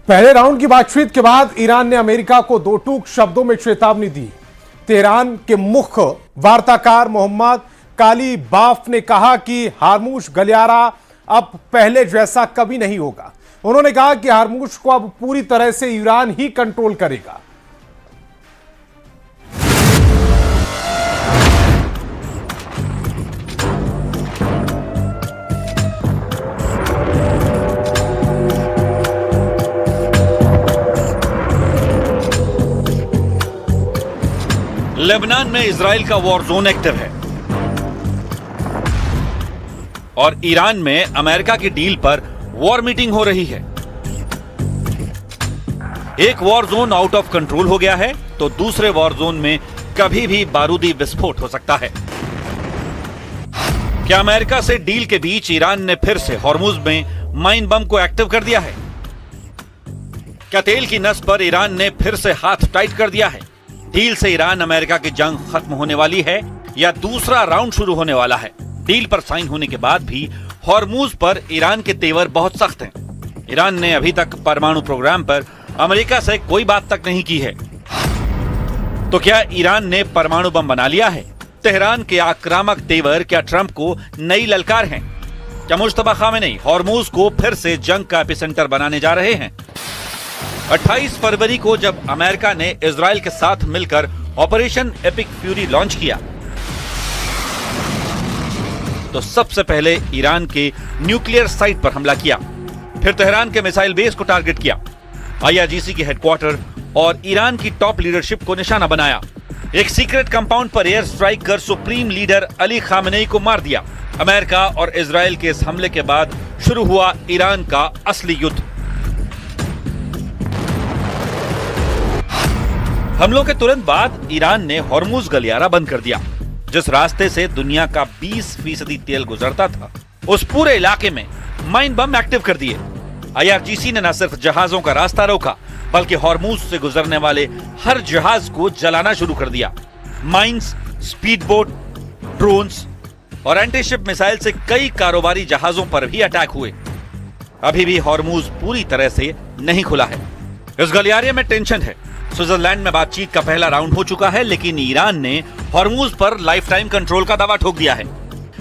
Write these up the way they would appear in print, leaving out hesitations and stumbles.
पहले राउंड की बातचीत के बाद ईरान ने अमेरिका को दो टूक शब्दों में चेतावनी दी। तेहरान के मुख्य वार्ताकार मोहम्मद कालीबाफ ने कहा कि हार्मुज गलियारा अब पहले जैसा कभी नहीं होगा। उन्होंने कहा कि हार्मुज को अब पूरी तरह से ईरान ही कंट्रोल करेगा। लेबनान में इजराइल का वॉर जोन एक्टिव है और ईरान में अमेरिका की डील पर वॉर मीटिंग हो रही है। एक war zone out of control हो गया है तो दूसरे वॉर जोन में कभी भी बारूदी विस्फोट हो सकता है। क्या अमेरिका से डील के बीच ईरान ने फिर से हॉर्मुज में माइन बम को एक्टिव कर दिया है? क्या तेल की नस पर ईरान ने फिर से हाथ टाइट कर दिया है? डील से ईरान अमेरिका की जंग खत्म होने वाली है या दूसरा राउंड शुरू होने वाला है? डील पर साइन होने के बाद भी हॉर्मुज पर ईरान के तेवर बहुत सख्त हैं। ईरान ने अभी तक परमाणु प्रोग्राम पर अमेरिका से कोई बात तक नहीं की है। तो क्या ईरान ने परमाणु बम बना लिया है? तेहरान के आक्रामक तेवर क्या ट्रंप को नई ललकार हैं? क्या मुश्तबा खामेनी हॉर्मुज को फिर से जंग का एपिसेंटर बनाने जा रहे हैं? 28 फरवरी को जब अमेरिका ने इजराइल के साथ मिलकर ऑपरेशन एपिक फ्यूरी लॉन्च किया तो सबसे पहले ईरान के न्यूक्लियर साइट पर हमला किया, फिर तेहरान के मिसाइल बेस को टारगेट किया, आईआरजीसी के हेडक्वार्टर और ईरान की टॉप लीडरशिप को निशाना बनाया। एक सीक्रेट कंपाउंड पर एयर स्ट्राइक कर सुप्रीम लीडर अली खामेनी को मार दिया। अमेरिका और इजराइल के इस हमले के बाद शुरू हुआ ईरान का असली युद्ध। हमलों के तुरंत बाद ईरान ने हॉर्मुज गलियारा बंद कर दिया। जिस रास्ते से दुनिया का 20% तेल गुजरता था उस पूरे इलाके में माइन बम एक्टिव कर दिए। आईआरजीसी ने न सिर्फ जहाजों का रास्ता रोका बल्कि हॉर्मुज से गुजरने वाले हर जहाज को जलाना शुरू कर दिया। माइंस, स्पीड बोट, ड्रोन्स और एंटीशिप मिसाइल से कई कारोबारी जहाजों पर भी अटैक हुए। अभी भी हॉर्मुज पूरी तरह से नहीं खुला है। इस गलियारे में टेंशन है। स्विट्जरलैंड में बातचीत का पहला राउंड हो चुका है लेकिन ईरान ने हॉर्मुज पर लाइफ टाइम कंट्रोल का दावा ठोक दिया है।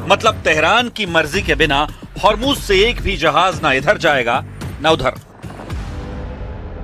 मतलब तेहरान की मर्जी के बिना हॉर्मुज से एक भी जहाज ना इधर जाएगा ना उधर।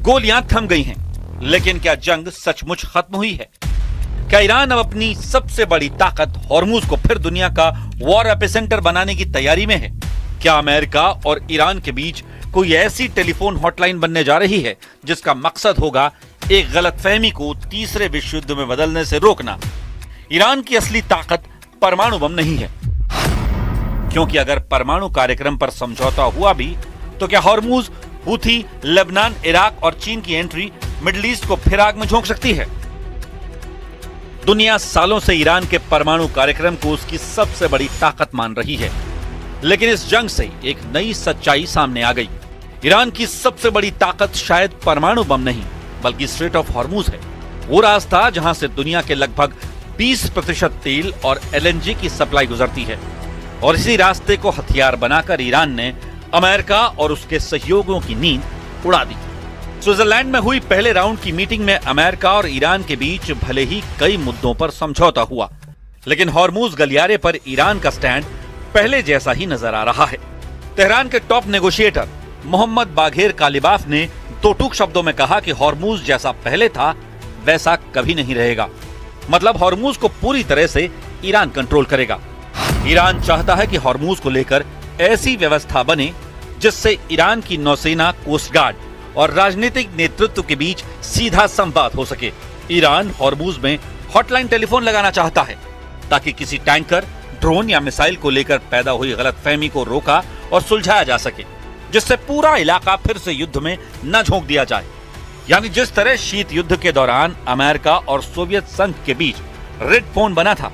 गोलियां थम गई हैं लेकिन क्या जंग सचमुच खत्म हुई है? क्या ईरान अब अपनी सबसे बड़ी ताकत हॉर्मुज को फिर दुनिया का वॉर एपिसेंटर बनाने की तैयारी में है? क्या अमेरिका और ईरान के बीच कोई ऐसी टेलीफोन हॉटलाइन बनने जा रही है जिसका मकसद होगा एक गलतफहमी को तीसरे विश्व युद्ध में बदलने से रोकना? ईरान की असली ताकत परमाणु बम नहीं है, क्योंकि अगर परमाणु कार्यक्रम पर समझौता हुआ भी तो क्या हॉर्मुज, हूथी, लेबनान, इराक और चीन की एंट्री मिडिल ईस्ट को फिर आग में झोंक सकती है? दुनिया सालों से ईरान के परमाणु कार्यक्रम को उसकी सबसे बड़ी ताकत मान रही है, लेकिन इस जंग से एक नई सच्चाई सामने आ गई। ईरान की सबसे बड़ी ताकत शायद परमाणु बम नहीं बल्कि स्ट्रेट ऑफ हॉर्मुज है। वो रास्ता जहां से दुनिया के लगभग 20% तेल और एलएनजी की सप्लाई गुजरती है और इसी रास्ते को हथियार बनाकर ईरान ने अमेरिका और उसके सहयोगियों की नींद उड़ा दी। स्विट्जरलैंड में हुई पहले राउंड की मीटिंग में अमेरिका और ईरान के बीच भले ही कई मुद्दों पर समझौता हुआ लेकिन हॉर्मुज गलियारे पर ईरान का स्टैंड पहले जैसा ही नजर आ रहा है। तेहरान के टॉप नेगोशिएटर मोहम्मद बाघेर कालिबाफ ने दो टूक शब्दों में कहा कि हॉर्मुज जैसा पहले था वैसा कभी नहीं रहेगा। मतलब हॉर्मुज को पूरी तरह से ईरान कंट्रोल करेगा। ईरान चाहता है कि हॉर्मुज को लेकर ऐसी व्यवस्था बने जिससे ईरान की नौसेना, कोस्ट गार्ड और राजनीतिक नेतृत्व के बीच सीधा संवाद हो सके। ईरान हॉर्मुज में हॉटलाइन टेलीफोन लगाना चाहता है ताकि किसी टैंकर, ड्रोन या मिसाइल को लेकर पैदा हुई गलतफहमी को रोका और सुलझाया जा सके, जिससे पूरा इलाका फिर से युद्ध में न झोंक दिया जाए। यानी जिस तरह शीत युद्ध के दौरान अमेरिका और सोवियत संघ के बीच रेड फोन बना था,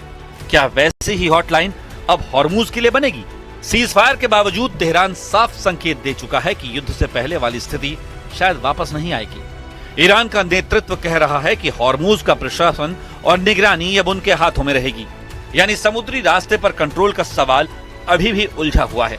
क्या वैसी ही हॉटलाइन अब हॉर्मूज के लिए बनेगी? सीज फायर के बावजूद तेहरान साफ संकेत दे चुका है कि युद्ध से पहले वाली स्थिति शायद वापस नहीं आएगी। ईरान का नेतृत्व कह रहा है कि हॉर्मूज का प्रशासन और निगरानी अब उनके हाथों में रहेगी, यानी समुद्री रास्ते पर कंट्रोल का सवाल अभी भी उलझा हुआ है।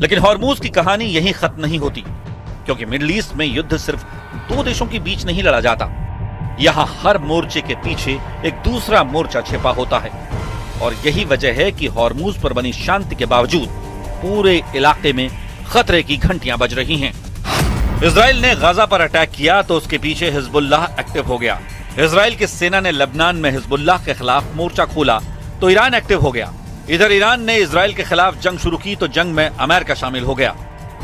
लेकिन हॉर्मूज की कहानी यहीं खत्म नहीं होती, क्योंकि मिडिल ईस्ट में युद्ध सिर्फ दो देशों के बीच नहीं लड़ा जाता। यहाँ हर मोर्चे के पीछे एक दूसरा मोर्चा छिपा होता है, और यही वजह है कि हॉर्मूज पर बनी शांति के बावजूद पूरे इलाके में खतरे की घंटियां बज रही हैं। इजराइल ने गाजा पर अटैक किया तो उसके पीछे हिजबुल्लाह एक्टिव हो गया। इजराइल की सेना ने लेबनान में हिजबुल्लाह के खिलाफ मोर्चा खोला तो ईरान एक्टिव हो गया। इधर ईरान ने इजराइल के खिलाफ जंग शुरू की तो जंग में अमेरिका शामिल हो गया।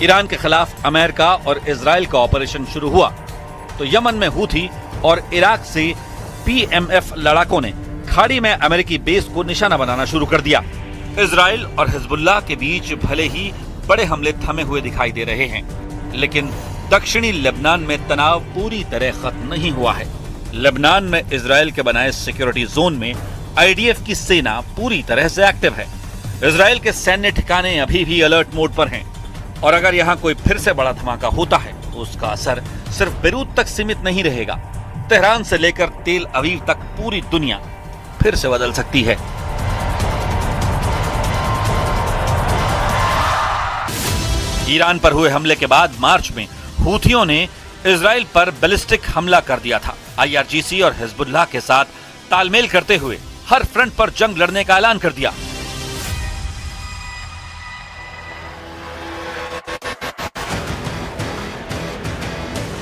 ईरान के खिलाफ अमेरिका और इजराइल का ऑपरेशन शुरू हुआ तो यमन में हूथी और इराक से PMF लड़ाकों ने खाड़ी में अमेरिकी बेस को निशाना बनाना शुरू कर दिया। इजराइल और हिजबुल्लाह के बीच भले ही बड़े हमले थमे हुए दिखाई दे रहे हैं, लेकिन दक्षिणी लेबनान में तनाव पूरी तरह खत्म नहीं हुआ है। लेबनान में इजराइल के बनाए सिक्योरिटी जोन में IDF की सेना पूरी तरह से एक्टिव है। इजराइल के सैन्य ठिकाने अभी भी अलर्ट मोड पर हैं, और अगर यहाँ कोई फिर से बड़ा धमाका होता है तो उसका असर सिर्फ बेरूत तक सीमित नहीं रहेगा। तेहरान से लेकर तेल अवीव तक पूरी दुनिया फिर से बदल सकती है। ईरान पर हुए हमले के बाद मार्च में हूथियों ने इजराइल पर बैलिस्टिक हमला कर दिया था। IRGC और हिजबुल्लाह के साथ तालमेल करते हुए हर फ्रंट पर जंग लड़ने का ऐलान कर दिया।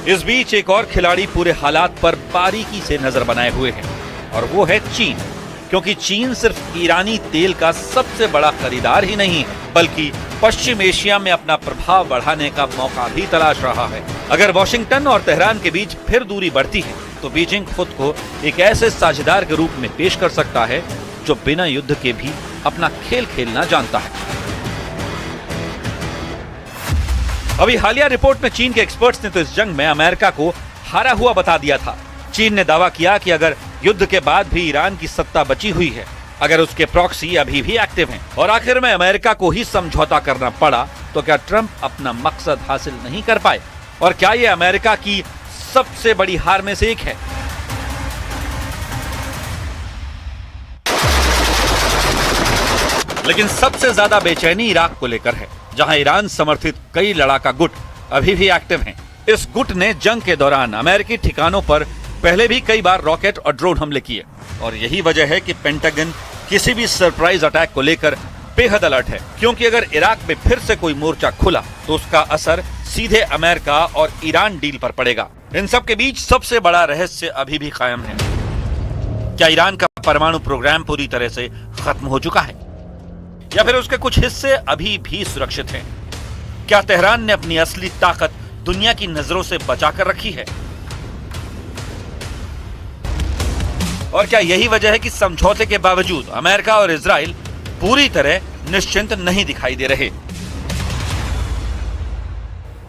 इस बीच एक और खिलाड़ी पूरे हालात पर बारीकी से नजर बनाए हुए है, और वो है चीन। क्योंकि चीन सिर्फ ईरानी तेल का सबसे बड़ा खरीदार ही नहीं है, बल्कि पश्चिम एशिया में अपना प्रभाव बढ़ाने का मौका भी तलाश रहा है। अगर वॉशिंगटन और तेहरान के बीच फिर दूरी बढ़ती है तो बीजिंग खुद को एक ऐसे साझेदार के रूप में पेश कर सकता है जो बिना युद्ध के भी अपना खेल खेलना जानता है। अभी हालिया रिपोर्ट में चीन के एक्सपर्ट्स ने तो इस जंग में अमेरिका को हारा हुआ बता दिया था। चीन ने दावा किया कि अगर युद्ध के बाद भी ईरान की सत्ता बची हुई है, अगर उसके प्रॉक्सी अभी भी एक्टिव हैं, और आखिर में अमेरिका को ही समझौता करना पड़ा, तो क्या ट्रंप अपना मकसद हासिल नहीं कर पाए? और क्या ये अमेरिका की सबसे बड़ी हार में से एक है? लेकिन सबसे ज्यादा बेचैनी इराक को लेकर है, जहां ईरान समर्थित कई लड़ाका गुट अभी भी एक्टिव हैं। इस गुट ने जंग के दौरान अमेरिकी ठिकानों पर पहले भी कई बार रॉकेट और ड्रोन हमले किए, और यही वजह है कि पेंटागन किसी भी सरप्राइज अटैक को लेकर बेहद अलर्ट है। क्योंकि अगर इराक में फिर से कोई मोर्चा खुला तो उसका असर सीधे अमेरिका और ईरान डील पर पड़ेगा। इन सब के बीच सबसे बड़ा रहस्य अभी भी कायम है। क्या ईरान का परमाणु प्रोग्राम पूरी तरह से खत्म हो चुका है, या फिर उसके कुछ हिस्से अभी भी सुरक्षित हैं? क्या तेहरान ने अपनी असली ताकत दुनिया की नजरों से बचाकर रखी है? और क्या यही वजह है कि समझौते के बावजूद अमेरिका और इजराइल पूरी तरह निश्चिंत नहीं दिखाई दे रहे?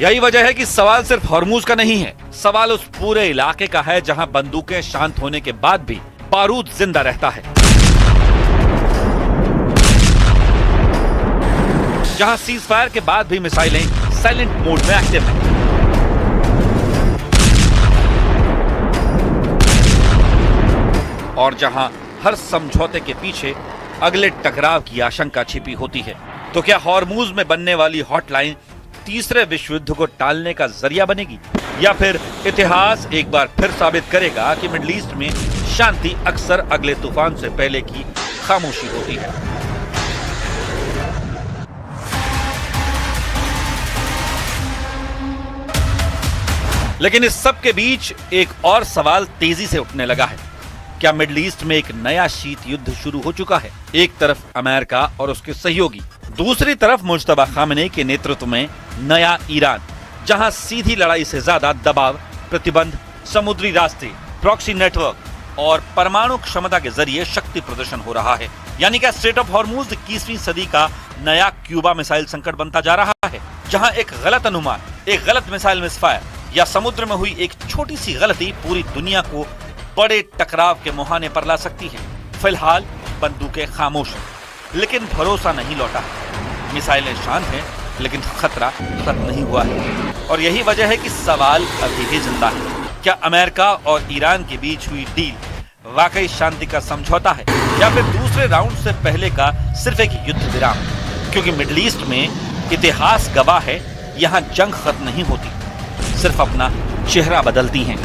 यही वजह है कि सवाल सिर्फ हॉर्मूज का नहीं है, सवाल उस पूरे इलाके का है जहां बंदूकें शांत होने के बाद भी बारूद जिंदा रहता है, जहां सीज फायर के बाद भी मिसाइलें साइलेंट मोड में एक्टिव हैं। और जहां हर समझौते के पीछे अगले टकराव की आशंका छिपी होती है। तो क्या हॉर्मूज में बनने वाली हॉटलाइन तीसरे विश्व युद्ध को टालने का जरिया बनेगी, या फिर इतिहास एक बार फिर साबित करेगा कि मिडिल ईस्ट में शांति अक्सर अगले तूफान से पहले की खामोशी होती है। लेकिन इस सब के बीच एक और सवाल तेजी से उठने लगा है। क्या मिडिल ईस्ट में एक नया शीत युद्ध शुरू हो चुका है? एक तरफ अमेरिका और उसके सहयोगी, दूसरी तरफ मुज्तबा खामेनी के नेतृत्व में नया ईरान, जहां सीधी लड़ाई से ज्यादा दबाव, प्रतिबंध, समुद्री रास्ते, प्रॉक्सी नेटवर्क और परमाणु क्षमता के जरिए शक्ति प्रदर्शन हो रहा है। यानी क्या स्ट्रेट ऑफ हॉर्मुज 21वीं सदी का नया क्यूबा मिसाइल संकट बनता जा रहा है, जहां एक गलत अनुमान, एक गलत मिसाइल मिसफायर या समुद्र में हुई एक छोटी सी गलती पूरी दुनिया को बड़े टकराव के मुहाने पर ला सकती है। फिलहाल बंदूकें खामोश हैं, लेकिन भरोसा नहीं लौटा है। मिसाइलें शांत हैं, लेकिन खतरा खत्म नहीं हुआ है। और यही वजह है कि सवाल अभी भी जिंदा है। क्या अमेरिका और ईरान के बीच हुई डील वाकई शांति का समझौता है, या फिर दूसरे राउंड से पहले का सिर्फ एक युद्ध विराम? क्योंकि मिडिल ईस्ट में इतिहास गवाह है, यहाँ जंग खत्म नहीं होती, सिर्फ अपना चेहरा बदलती हैं।